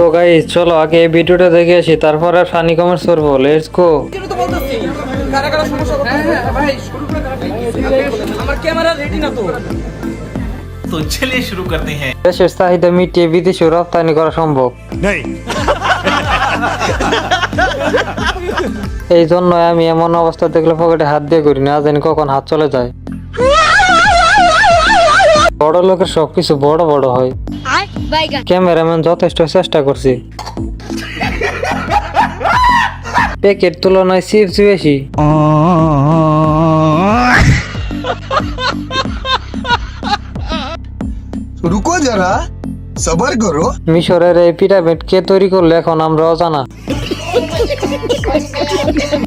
তো গাইস চলো আগে এই ভিডিওটা দেখে আসি, তারপর আর ফানি কমেন্টস করবো। Let's go. तो चलिए शुरू करते हैं। দেশের চাহিদা মিটিয়ে বিদেশে রপ্তানি করা সম্ভব। এই জন্য আমি এমন অবস্থা দেখলে পকেটে হাত দিয়ে করি, না জানি কখন হাত চলে যায়। বড় লোকের সবকিছু বড় বড় হয়। ক্যামেরাম্যান যথেষ্ট চেষ্টা করছি। প্যাকেট তুলনায় চিপস বেশি। रुको जरा सबर करो। মিশরের এই পিরামিড কে তৈরি করলো এখন আমরা অজানা।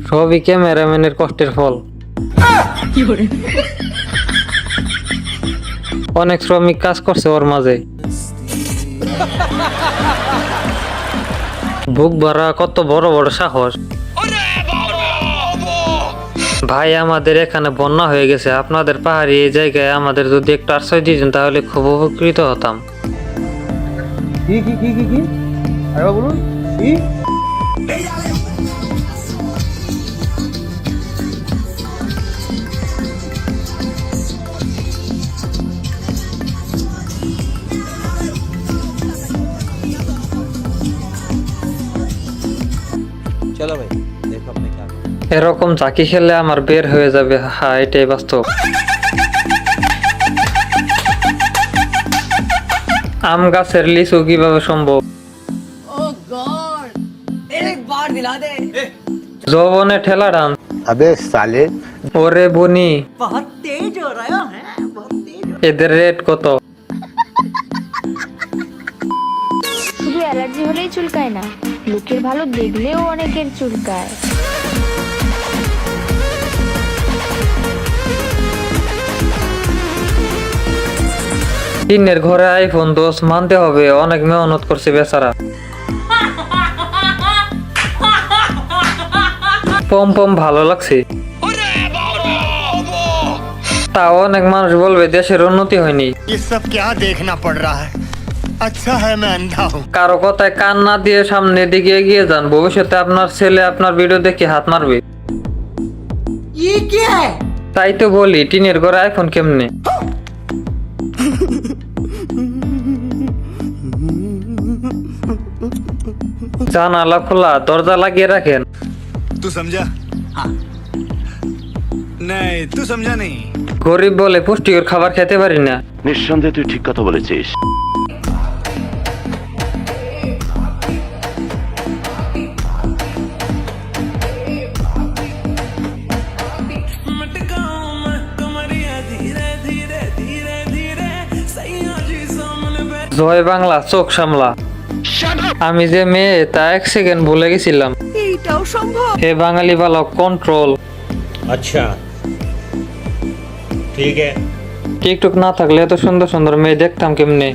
সবই ক্যামেরাম্যানের কষ্টের ফল। অনেক শ্রমিক কাজ করছে ওর মাঝে। বুক ভরা কত বড় বড় সাহস। ভাই আমাদের এখানে বন্যা হয়ে গেছে, আপনাদের পাহাড়ি এই জায়গায় আমাদের যদি একটু আশ্রয় দিতেন তাহলে খুব উপকৃত হতাম। चलो भाई देखो अपने क्या এরকম চাকি খেলে আমার বের হয়ে যাবে। হ্যাঁ এটাই বাস্তব। আম গাছের লিচু কিভাবে সম্ভব? যৌবনে ঠেলা ডান। अबे साले ওরে বনি, এদের রেট কত? শুধু অ্যালার্জি হলেই চুলকায় না, লোকের ভালো দেখলেও অনেকের চুলকায়। টিনের ঘরে আইফোন দোষ মানতে হবে, অনেক মেহনত করছে বেচারা। পম পম ভালো লাগছে। তাও অনেক মানুষ বলবে দেশের উন্নতি হয়নি। ये सब क्या देखना पड़ रहा है। अच्छा है मैं अंधा हूँ। কারো কথায় কান না দিয়ে সামনের দিকে এগিয়ে যান, ভবিষ্যতে আপনার ছেলে আপনার ভিডিও দেখে হাত মারবে। তাই তো বলি টিনের ঘরে আইফোন কেমনে। জানালা খোলা, দরজা লাগিয়ে রাখেন। तू समझा? हाँ। नहीं तू समझा नहीं। গরিব বলে পুষ্টিকর খাবার খেতে পারি না। নিঃসন্দেহে তুই ঠিক কথা বলেছিস। জয় বাংলা, চোখ সামলা। আমি যে মেয়ে তা এক সেকেন্ড ভুলে গেছিলাম। হে বাঙালি বালক কন্ট্রোল। अच्छा ठीक है। টিকটক না থাকলে এত সুন্দর সুন্দর মেয়ে দেখতাম কেমনে।